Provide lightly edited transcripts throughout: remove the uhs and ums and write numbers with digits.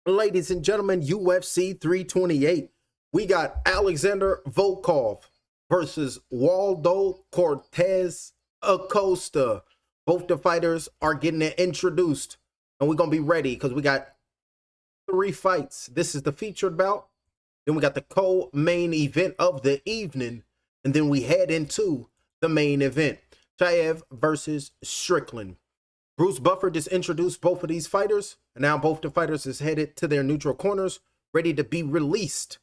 Ladies and gentlemen, UFC 328. We got Alexander Volkov versus Waldo Cortes-Acosta. Both the fighters are getting introduced, and we're going to be ready because we got 3 fights. This is the featured bout. Then we got the co-main event of the evening, and then we head into the main event. Chaev versus Strickland. Bruce Buffer just introduced both of these fighters, and now both the fighters is headed to their neutral corners, ready to be released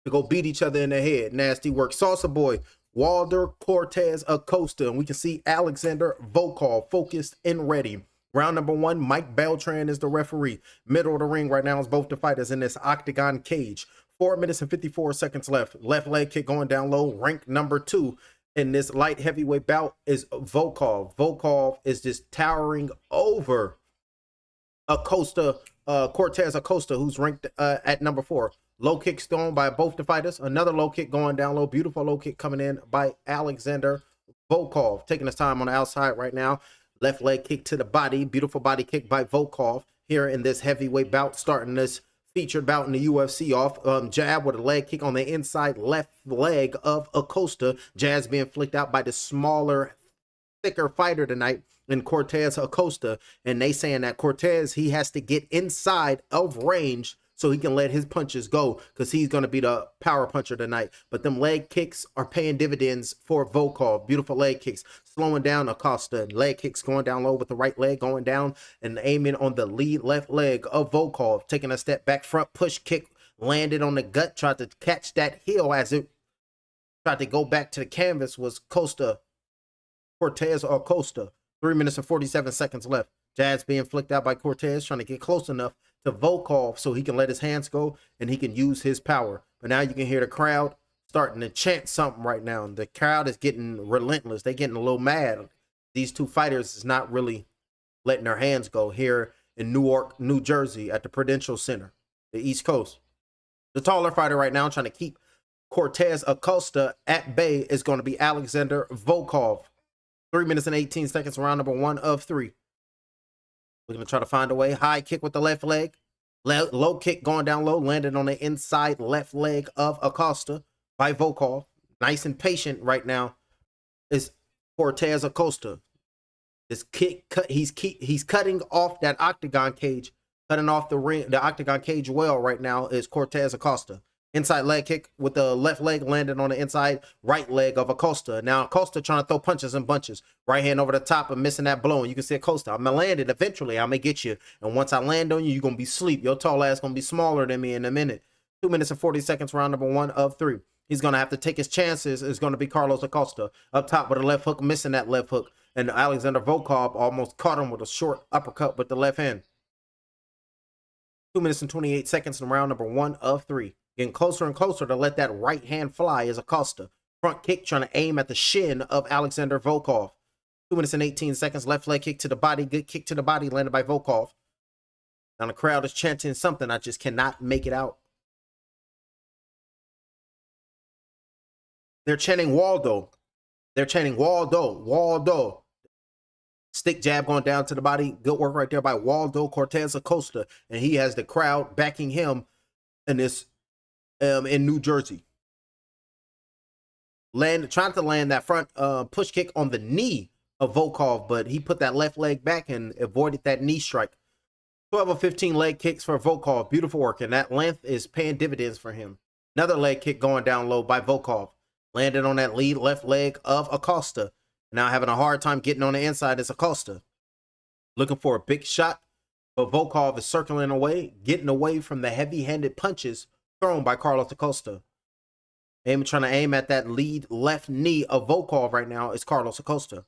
to go beat each other in the head. Nasty work. Salsa Boy, Waldo Cortes-Acosta, and we can see Alexander Volkov focused and ready. Round number 1, Mike Beltran is the referee. Middle of the ring right now is both the fighters in this octagon cage. 4 minutes and 54 seconds left. Left leg kick going down low, rank number 2. In this light heavyweight bout is Volkov. Volkov is just towering over Acosta, Cortes-Acosta, who's ranked at number 4. Low kick thrown by both the fighters. Another low kick going down low. Beautiful low kick coming in by Alexander Volkov. Taking his time on the outside right now. Left leg kick to the body. Beautiful body kick by Volkov here in this heavyweight bout, starting this featured bout in the UFC off. Jab with a leg kick on the inside left leg of Acosta. Jabs being flicked out by the smaller, thicker fighter tonight in Cortes-Acosta. And they saying that Cortes, he has to get inside of range so he can let his punches go, because he's going to be the power puncher tonight. But them leg kicks are paying dividends for Volkov. Beautiful leg kicks. Slowing down Acosta. Leg kicks going down low with the right leg going down and aiming on the lead left leg of Volkov. Taking a step back, front push kick, landed on the gut, tried to catch that heel as it tried to go back to the canvas. Was Cortes-Acosta. 3 minutes and 47 seconds left. Jabs being flicked out by Cortes, trying to get close enough to Volkov so he can let his hands go and he can use his power. But now you can hear the crowd starting to chant something right now. The crowd is getting relentless. They're getting a little mad. These two fighters is not really letting their hands go here in Newark, New Jersey at the Prudential Center, the East Coast. The taller fighter right now trying to keep Cortes-Acosta at bay is going to be Alexander Volkov. 3 minutes and 18 seconds, round number 1 of 3. We're going to try to find a way. High kick with the left leg. Low kick going down low. Landed on the inside left leg of Acosta by Volkov. Nice and patient right now is Cortes-Acosta. This kick, he's cutting off that octagon cage. Cutting off the octagon cage well right now is Cortes-Acosta. Inside leg kick with the left leg landed on the inside right leg of Acosta. Now Acosta trying to throw punches and bunches. Right hand over the top and missing that blow. And you can see Acosta, I'm going to land it eventually. I'm going to get you. And once I land on you, you're going to be asleep. Your tall ass going to be smaller than me in a minute. 2 minutes and 40 seconds, round number 1 of 3. He's going to have to take his chances. It's going to be Carlos Acosta up top with a left hook, missing that left hook. And Alexander Volkov almost caught him with a short uppercut with the left hand. 2 minutes and 28 seconds in round number 1 of 3. Getting closer and closer to let that right hand fly is Acosta. Front kick trying to aim at the shin of Alexander Volkov. 2 minutes and 18 seconds. Left leg kick to the body. Good kick to the body landed by Volkov. Now the crowd is chanting something. I just cannot make it out. They're chanting Waldo. They're chanting Waldo. Waldo. Stick jab going down to the body. Good work right there by Waldo Cortes-Acosta. And he has the crowd backing him in this in New Jersey. Trying to land that front push kick on the knee of Volkov, but he put that left leg back and avoided that knee strike. 12 of 15 leg kicks for Volkov. Beautiful work, and that length is paying dividends for him. Another leg kick going down low by Volkov. Landed on that lead left leg of Acosta. Now having a hard time getting on the inside is Acosta. Looking for a big shot, but Volkov is circling away, getting away from the heavy-handed punches thrown by Carlos Acosta. Trying to aim at that lead left knee of Volkov right now is Carlos Acosta.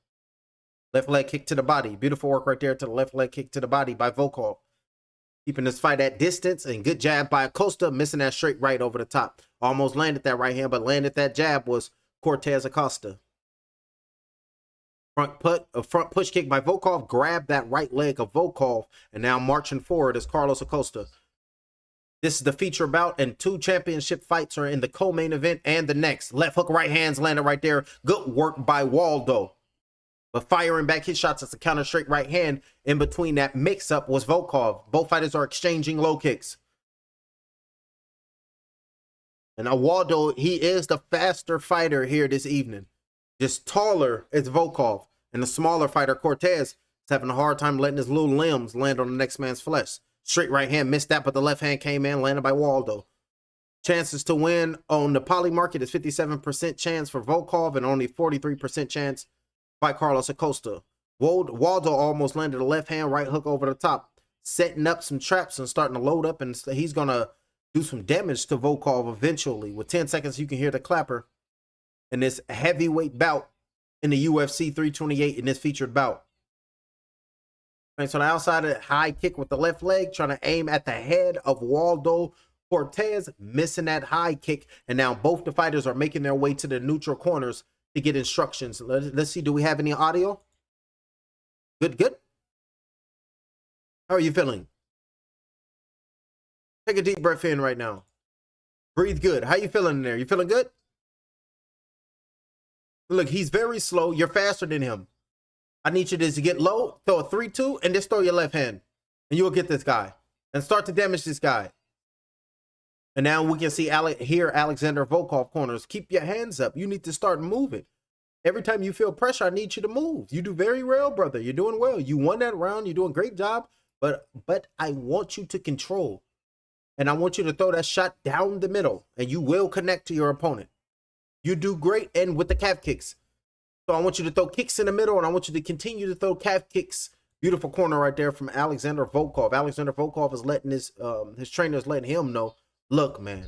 Left leg kick to the body. Beautiful work right there to the left leg kick to the body by Volkov. Keeping this fight at distance, and good jab by Acosta, missing that straight right over the top. Almost landed that right hand, but landed that jab was Cortes-Acosta. Front push kick by Volkov, grabbed that right leg of Volkov, and now marching forward is Carlos Acosta. This is the feature bout, and 2 championship fights are in the co-main event and the next. Left hook, right hands landed right there. Good work by Waldo. But firing back his shots as a counter straight right hand. In between that mix-up was Volkov. Both fighters are exchanging low kicks. And now Waldo, he is the faster fighter here this evening. Just taller is Volkov. And the smaller fighter, Cortez, is having a hard time letting his little limbs land on the next man's flesh. Straight right hand, missed that, but the left hand came in, landed by Waldo. Chances to win on the poly market is 57% chance for Volkov and only 43% chance by Cortes-Acosta. Waldo almost landed a left hand right hook over the top, setting up some traps and starting to load up, and he's going to do some damage to Volkov eventually. With 10 seconds, you can hear the clapper in this heavyweight bout in the UFC 328 in this featured bout. And so the outside of the high kick with the left leg, trying to aim at the head of Waldo. Cortez missing that high kick, and now both the fighters are making their way to the neutral corners to get instructions. Let's see, do we have any audio? Good, good. How are you feeling? Take a deep breath in right now. Breathe good. How you feeling in there? You feeling good? Look, he's very slow. You're faster than him. I need you to get low, throw a 3-2, and just throw your left hand, and you'll get this guy and start to damage this guy. And now we can see here Alexander Volkov corners. Keep your hands up. You need to start moving. Every time you feel pressure, I need you to move. You do very well, brother. You're doing well. You won that round. You're doing a great job. But I want you to control. And I want you to throw that shot down the middle. And you will connect to your opponent. You do great. And with the calf kicks. So I want you to throw kicks in the middle. And I want you to continue to throw calf kicks. Beautiful corner right there from Alexander Volkov. Alexander Volkov is letting his trainer is letting him know, look, man,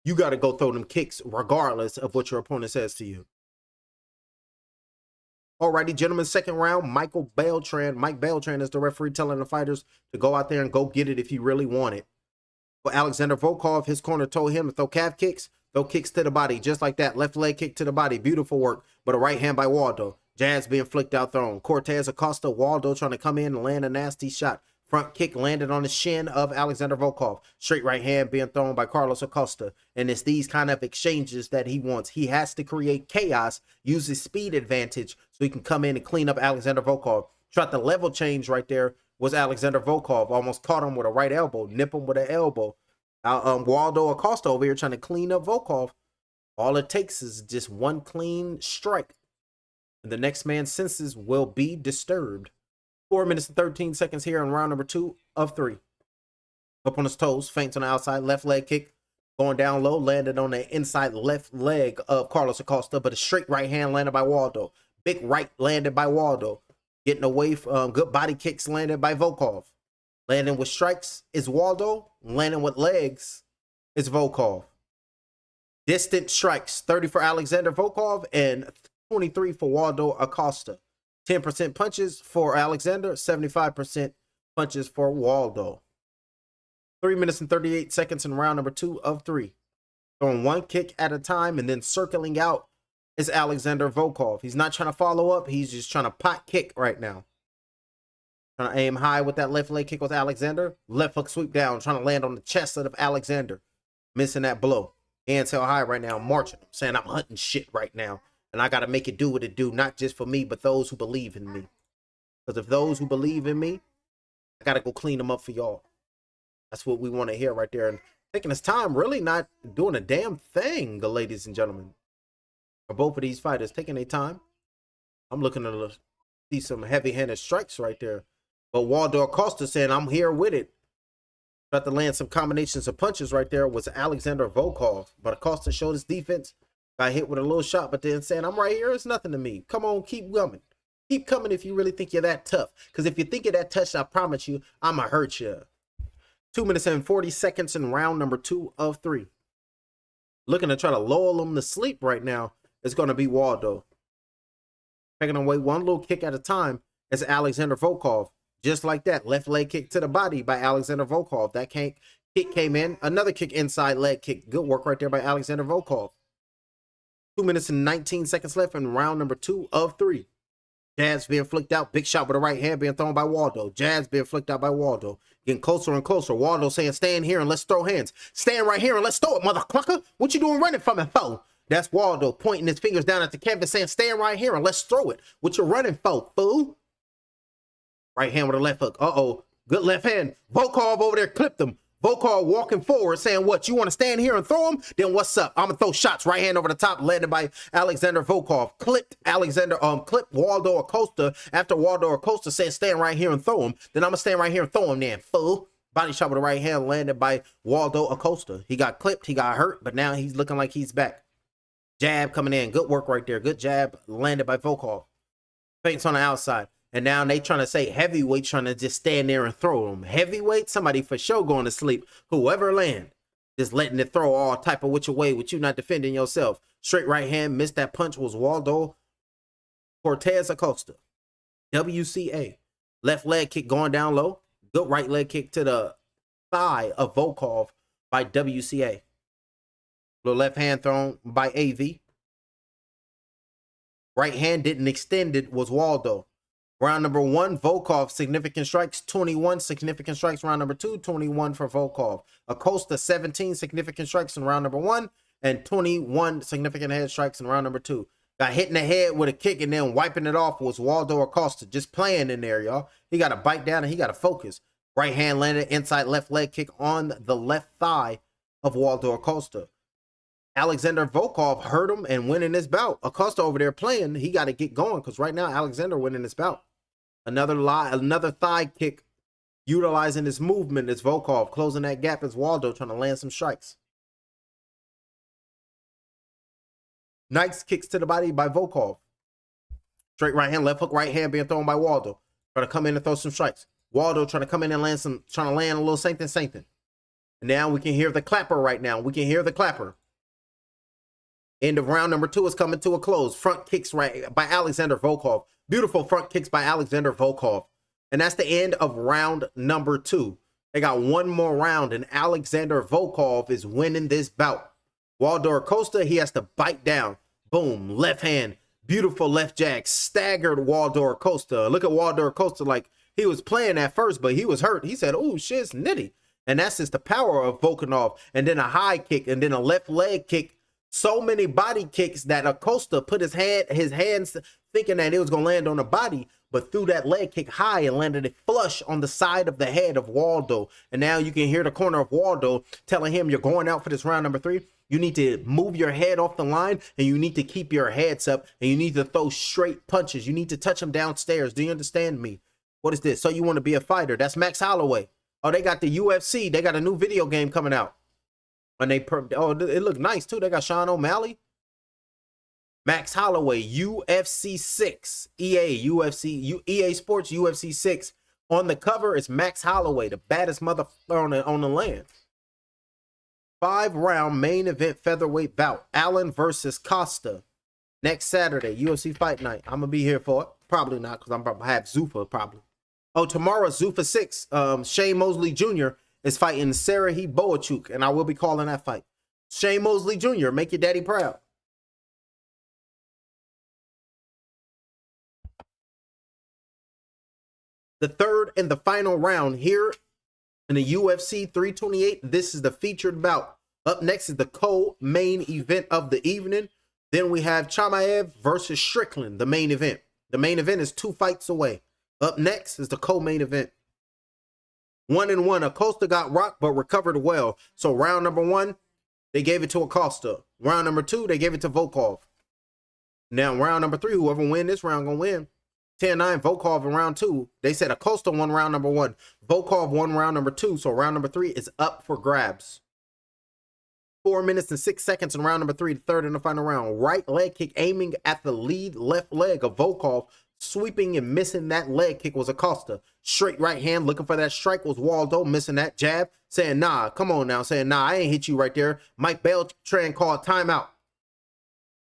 you got to go throw them kicks regardless of what your opponent says to you. Alrighty, gentlemen, second round, Mike Beltran is the referee telling the fighters to go out there and go get it if you really want it. But Alexander Volkov, his corner told him to throw calf kicks, throw kicks to the body, just like that. Left leg kick to the body, beautiful work. But a right hand by Waldo. Jabs being flicked out, thrown. Cortes-Acosta, Waldo trying to come in and land a nasty shot. Front kick landed on the shin of Alexander Volkov. Straight right hand being thrown by Cortes-Acosta. And it's these kind of exchanges that he wants. He has to create chaos, use his speed advantage so he can come in and clean up Alexander Volkov. Tried the level change right there was Alexander Volkov. Almost caught him with a right elbow, nip him with an elbow. Waldo Acosta over here trying to clean up Volkov. All it takes is just one clean strike. And the next man's senses will be disturbed. 4 minutes and 13 seconds here in round number 2 of 3. Up on his toes, feints on the outside, left leg kick, going down low, landed on the inside left leg of Cortes-Acosta, but a straight right hand landed by Waldo. Big right landed by Waldo. Getting away from good body kicks landed by Volkov. Landing with strikes is Waldo. Landing with legs is Volkov. Distant strikes, 30 for Alexander Volkov and 23 for Waldo Acosta. 10% punches for Alexander, 75% punches for Waldo. 3 minutes and 38 seconds in round number 2 of 3. Throwing one kick at a time and then circling out is Alexander Volkov. He's not trying to follow up. He's just trying to pot kick right now. Trying to aim high with that left leg kick with Alexander. Left hook sweep down, trying to land on the chest of Alexander. Missing that blow. Hands held high right now, marching. I'm saying I'm hunting shit right now. And I got to make it do what it do, not just for me, but those who believe in me. Because if those who believe in me, I got to go clean them up for y'all. That's what we want to hear right there. And taking his time, really not doing a damn thing, ladies and gentlemen. For both of these fighters, taking their time. I'm looking to see some heavy-handed strikes right there. But Waldo Acosta saying, I'm here with it. Tried to land some combinations of punches right there was Alexander Volkov. But Acosta showed his defense. Got hit with a little shot, but then saying, I'm right here. It's nothing to me. Come on, keep coming. Keep coming if you really think you're that tough. Because if you think you're that tough, I promise you, I'm going to hurt you. 2 minutes and 40 seconds in round number 2 of 3. Looking to try to lull him to sleep right now is going to be Waldo. Taking away one little kick at a time is Alexander Volkov. Just like that, left leg kick to the body by Alexander Volkov. That kick came in. Another kick inside leg kick. Good work right there by Alexander Volkov. 2 minutes and 19 seconds left in round number 2 of 3. Jabs being flicked out. Big shot with the right hand being thrown by Waldo. Jabs being flicked out by Waldo. Getting closer and closer. Waldo saying, stand here and let's throw hands. Stand right here and let's throw it, motherfucker. What you doing running from it, foe? That's Waldo pointing his fingers down at the canvas saying, stand right here and let's throw it. What you running for, fool? Right hand with a left hook. Uh-oh. Good left hand. Volkov over there clipped him. Volkov walking forward saying, what, you want to stand here and throw him? Then what's up? I'm going to throw shots. Right hand over the top, led by Alexander Volkov. Clipped Waldo Acosta after Waldo Acosta said, stand right here and throw him. Then I'm going to stand right here and throw him then, fool. Body shot with the right hand landed by Waldo Acosta. He got clipped. He got hurt, but now he's looking like he's back. Jab coming in. Good work right there. Good jab landed by Volkov. Feints on the outside. And now they trying to say heavyweight trying to just stand there and throw them. Heavyweight, somebody for sure going to sleep. Whoever land, just letting it throw all type of which way with you not defending yourself. Straight right hand, missed that punch was Waldo Cortes-Acosta. WCA. Left leg kick going down low. Good right leg kick to the thigh of Volkov by WCA. Little left hand thrown by AV. Right hand didn't extend it was Waldo. Round number 1, Volkov, significant strikes, 21 significant strikes. Round number 2, 21 for Volkov. Acosta, 17 significant strikes in round number 1 and 21 significant head strikes in round number 2. Got hit in the head with a kick and then wiping it off was Waldo Acosta, just playing in there, y'all. He got to bite down and he got to focus. Right hand landed, inside left leg kick on the left thigh of Waldo Acosta. Alexander Volkov hurt him and winning this bout. Acosta over there playing, he got to get going because right now Alexander winning this bout. Another thigh kick utilizing his movement is Volkov. Closing that gap is Waldo trying to land some strikes. Nice kicks to the body by Volkov. Straight right hand, left hook, right hand being thrown by Waldo. Trying to come in and throw some strikes. Waldo trying to come in and trying to land a little something. And now we can hear the clapper right now. We can hear the clapper. End of round number 2 is coming to a close. Front kicks right by Alexander Volkov. Beautiful front kicks by Alexander Volkov. And that's the end of round number 2. They got one more round and Alexander Volkov is winning this bout. Waldo Acosta, he has to bite down. Boom, left hand. Beautiful left jab. Staggered Waldo Acosta. Look at Waldo Acosta like he was playing at first, but he was hurt. He said, oh, shit, it's nitty. And that's just the power of Volkov. And then a high kick and then a left leg kick. So many body kicks that Acosta put his hands thinking that it was going to land on the body, but threw that leg kick high and landed it flush on the side of the head of Waldo. And now you can hear the corner of Waldo telling him you're going out for this round number 3. You need to move your head off the line and you need to keep your heads up and you need to throw straight punches. You need to touch them downstairs. Do you understand me? What is this? So you want to be a fighter? That's Max Holloway. Oh, they got the UFC. They got a new video game coming out. And it looked nice too. They got Sean O'Malley. Max Holloway, UFC 6. EA Sports UFC 6. On the cover is Max Holloway, the baddest motherfucker on the land. 5-round main event featherweight bout. Allen versus Costa. Next Saturday, UFC Fight Night. I'm going to be here for it. Probably not because I'm going to have Zuffa probably. Oh, tomorrow, Zuffa 6. Shane Mosley Jr. is fighting Serhiy Boachuk, and I will be calling that fight. Shane Mosley Jr., make your daddy proud. The third and the final round here in the UFC 328. This is the featured bout. Up next is the co-main event of the evening. Then we have Chimaev versus Strickland, the main event. The main event is 2 fights away. Up next is the co-main event. 1-1. Acosta got rocked but recovered well. So round number 1, they gave it to Acosta. Round number 2, they gave it to Volkov. Now round number 3, whoever win this round gonna win. 10-9 Volkov in round 2. They said Acosta won round number 1. Volkov won round number 2. So round number 3 is up for grabs. 4 minutes and 6 seconds in round number 3, the third and the final round. Right leg kick aiming at the lead left leg of Volkov. Sweeping and missing that leg kick was Acosta. Straight right hand looking for that strike was Waldo. Missing that jab. Saying, nah, come on now. Saying, nah, I ain't hit you right there. Mike Beltran called timeout.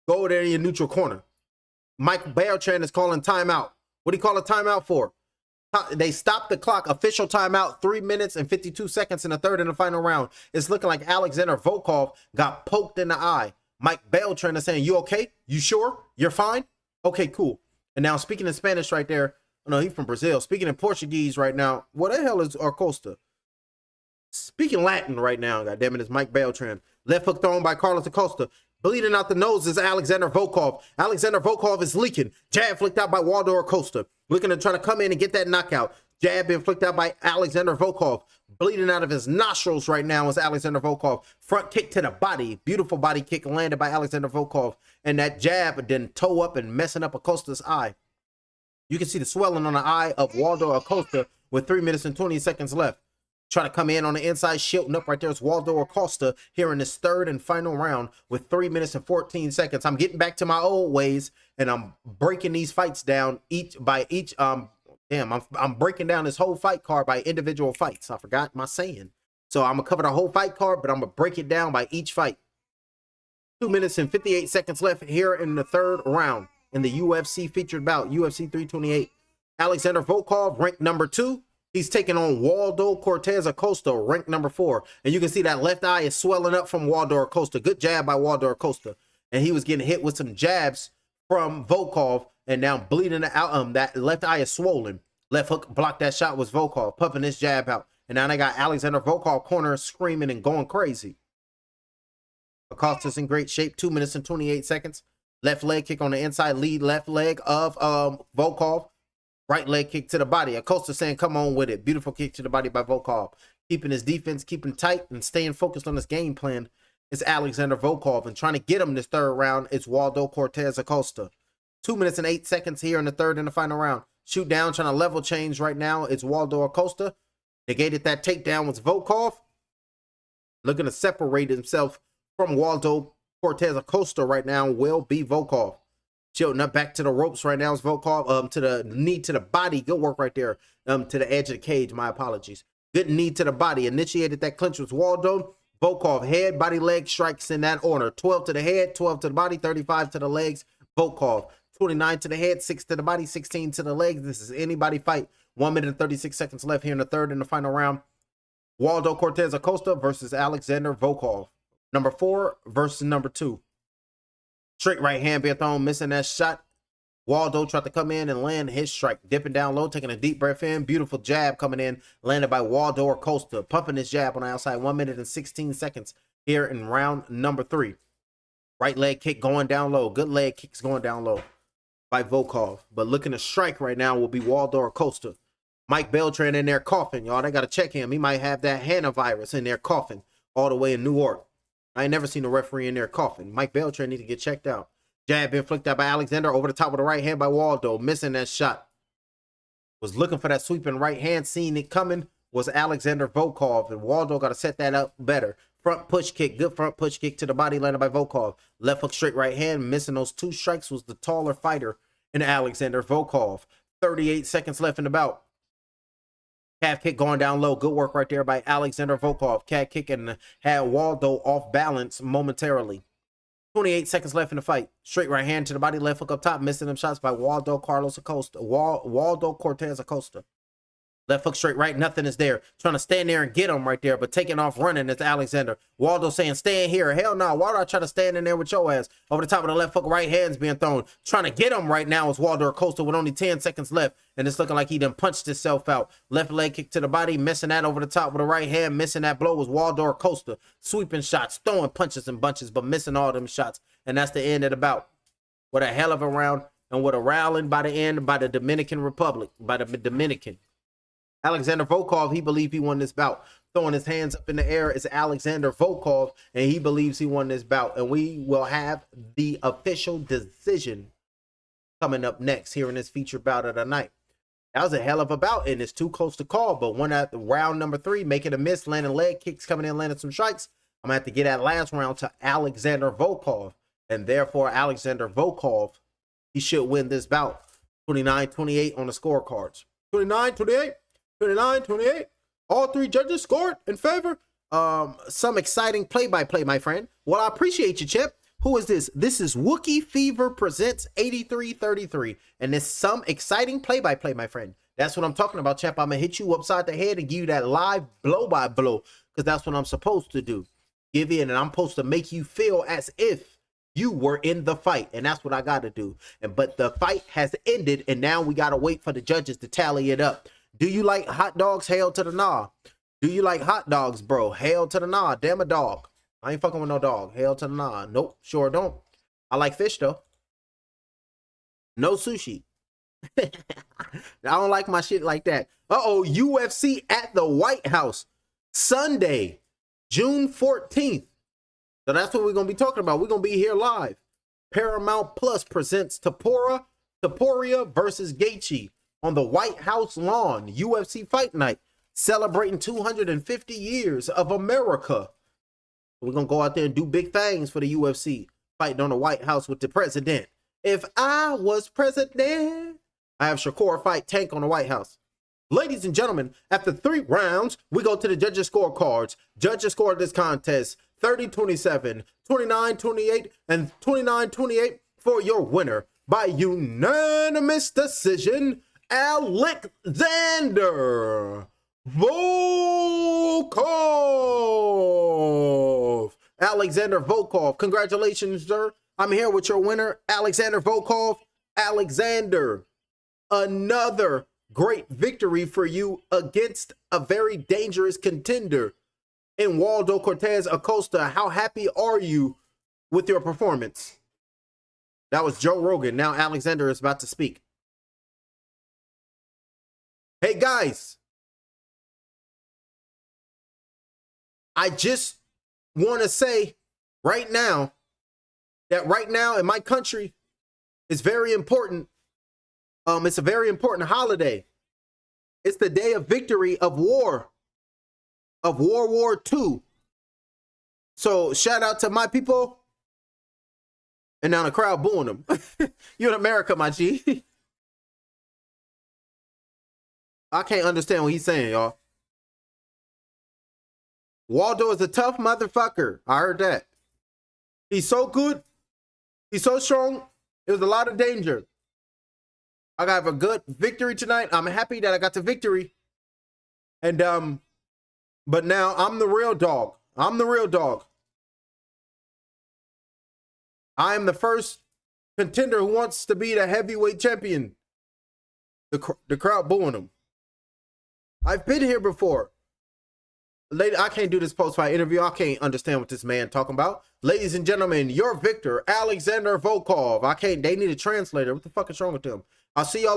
Go over there in your neutral corner. Mike Beltran is calling timeout. What do you call a timeout for? They stopped the clock. Official timeout. 3 minutes and 52 seconds in the third and the final round. It's looking like Alexander Volkov got poked in the eye. Mike Beltran is saying, you okay? You sure? You're fine? Okay, cool. And now speaking in Spanish right there. Oh, no, he's from Brazil. Speaking in Portuguese right now. What the hell is Acosta? Speaking Latin right now. God damn it, it's Mike Beltran. Left hook thrown by Cortes-Acosta. Bleeding out the nose is Alexander Volkov. Alexander Volkov is leaking. Jab flicked out by Waldo Acosta. Looking to try to come in and get that knockout. Jab being flicked out by Alexander Volkov. Bleeding out of his nostrils right now is Alexander Volkov. Front kick to the body. Beautiful body kick landed by Alexander Volkov. And that jab then toe up and messing up Acosta's eye. You can see the swelling on the eye of Waldo Acosta with 3 minutes and 20 seconds left. Trying to come in on the inside, shielding up right there is Waldo Acosta here in this third and final round with 3 minutes and 14 seconds. I'm getting back to my old ways, and I'm breaking these fights down I'm breaking down this whole fight card by individual fights. I forgot my saying. So I'm gonna cover the whole fight card, but I'm gonna break it down by each fight. 2 minutes and 58 seconds left here in the third round in the UFC featured bout, UFC 328. Alexander Volkov, ranked number 2. He's taking on Waldo Cortes-Acosta, ranked number 4. And you can see that left eye is swelling up from Waldo Acosta. Good jab by Waldo Acosta. And he was getting hit with some jabs from Volkov, and now bleeding out. That left eye is swollen. Left hook blocked that shot was Volkov, pumping this jab out. And now they got Alexander Volkov corner screaming and going crazy. Acosta's in great shape. 2 minutes and 28 seconds. Left leg kick on the inside, lead left leg of Volkov. Right leg kick to the body. Acosta saying, come on with it. Beautiful kick to the body by Volkov. Keeping his defense, keeping tight, and staying focused on his game plan is Alexander Volkov. And trying to get him this third round is Waldo Cortes-Acosta. 2 minutes and 8 seconds here in the third and the final round. Shoot down, trying to level change right now. It's Waldo Acosta. Negated that takedown was Volkov. Looking to separate himself from Waldo Cortes-Acosta right now will be Volkov. Shielding up back to the ropes right now is Volkov. To the knee to the body. Good work right there. To the edge of the cage. My apologies. Good knee to the body. Initiated that clinch with Waldo. Volkov head, body, leg strikes in that order. 12 to the head, 12 to the body, 35 to the legs. Volkov. 29 to the head, 6 to the body, 16 to the legs. This is anybody fight. 1 minute and 36 seconds left here in the third and the final round. Waldo Cortes-Acosta versus Alexander Volkov. Number 4 versus number 2. Straight right hand being thrown, missing that shot. Waldo tried to come in and land his strike. Dipping down low, taking a deep breath in. Beautiful jab coming in, landed by Waldo Acosta. Pumping his jab on the outside. 1 minute and 16 seconds here in round number 3. Right leg kick going down low. Good leg kicks going down low by Volkov. But looking to strike right now will be Waldo Acosta. Mike Beltran in there coughing, y'all. They got to check him. He might have that hantavirus in there coughing all the way in Newark. I ain't never seen a referee in there coughing. Mike Beltran need to get checked out. Jab being flicked out by Alexander over the top of the right hand by Waldo. Missing that shot. Was looking for that sweeping right hand. Seeing it coming was Alexander Volkov. And Waldo got to set that up better. Front push kick. Good front push kick to the body landed by Volkov. Left hook straight right hand. Missing those 2 strikes was the taller fighter in Alexander Volkov. 38 seconds left in the bout. Calf kick going down low. Good work right there by Alexander Volkov. Calf kick and had Waldo off balance momentarily. 28 seconds left in the fight. Straight right hand to the body. Left hook up top. Missing them shots by Waldo Cortes-Acosta. Left hook straight right. Nothing is there. Trying to stand there and get him right there. But taking off running is Alexander. Waldo saying, stay in here. Hell no. Why do I try to stand in there with your ass? Over the top of the left hook. Right hand's being thrown. Trying to get him right now is Waldo Acosta with only 10 seconds left. And it's looking like he done punched himself out. Left leg kick to the body. Missing that over the top with the right hand. Missing that blow was Waldo Acosta. Sweeping shots. Throwing punches and bunches. But missing all them shots. And that's the end of the bout. What a hell of a round. And what a rallying by the end by the Dominican Republic. By the Dominican. Alexander Volkov, he believes he won this bout. Throwing his hands up in the air is Alexander Volkov, and he believes he won this bout. And we will have the official decision coming up next here in this featured bout of the night. That was a hell of a bout, and it's too close to call. But one at the round number 3, making a miss, landing leg kicks, coming in, landing some strikes. I'm going to have to get that last round to Alexander Volkov. And therefore, Alexander Volkov, he should win this bout. 29-28 on the scorecards. 29-28. 29-28. All 3 judges scored in favor. Some exciting play-by-play, my friend. Well, I appreciate you, Chip. Who is this? This is Wookie Fever presents 8333. And it's some exciting play-by-play, my friend. That's what I'm talking about, Chip. I'm going to hit you upside the head and give you that live blow-by-blow. Because that's what I'm supposed to do. Give in, and I'm supposed to make you feel as if you were in the fight. And that's what I got to do. But the fight has ended, and now we got to wait for the judges to tally it up. Do you like hot dogs? Hail to the nah. Do you like hot dogs, bro? Hail to the nah. Damn a dog. I ain't fucking with no dog. Hell to the nah. Nope, sure don't. I like fish though. No sushi. I don't like my shit like that. Uh-oh, UFC at the White House. Sunday, June 14th. So that's what we're going to be talking about. We're going to be here live. Paramount Plus presents Topuria versus Gaethje on the White House lawn. UFC Fight Night, celebrating 250 years of America. We're going to go out there and do big things for the UFC, fighting on the White House with the president. If I was president, I have Shakur fight Tank on the White House. Ladies and gentlemen, after 3 rounds, we go to the judges' scorecards. Judges scored this contest 30-27, 29-28, and 29-28 for your winner by unanimous decision, Alexander Volkov. Alexander Volkov, congratulations, sir. I'm here with your winner, Alexander Volkov. Alexander, another great victory for you against a very dangerous contender in Waldo Cortes-Acosta. How happy are you with your performance? That was Joe Rogan. Now Alexander is about to speak. Hey guys, I just want to say right now that right now in my country, it's very important. It's a very important holiday. It's the day of victory of war, of World War II. So shout out to my people. And now the crowd booing them. You in America, my G. I can't understand what he's saying, y'all. Waldo is a tough motherfucker. I heard that. He's so good. He's so strong. There's a lot of danger. I got a good victory tonight. I'm happy that I got the victory. And but now I'm the real dog. I'm the real dog. I am the first contender who wants to be the heavyweight champion. The crowd booing him. I've been here before. Lady, I can't do this post-fight interview. I can't understand what this man talking about. Ladies and gentlemen, your victor, Alexander Volkov. They need a translator. What the fuck is wrong with them? I'll see y'all.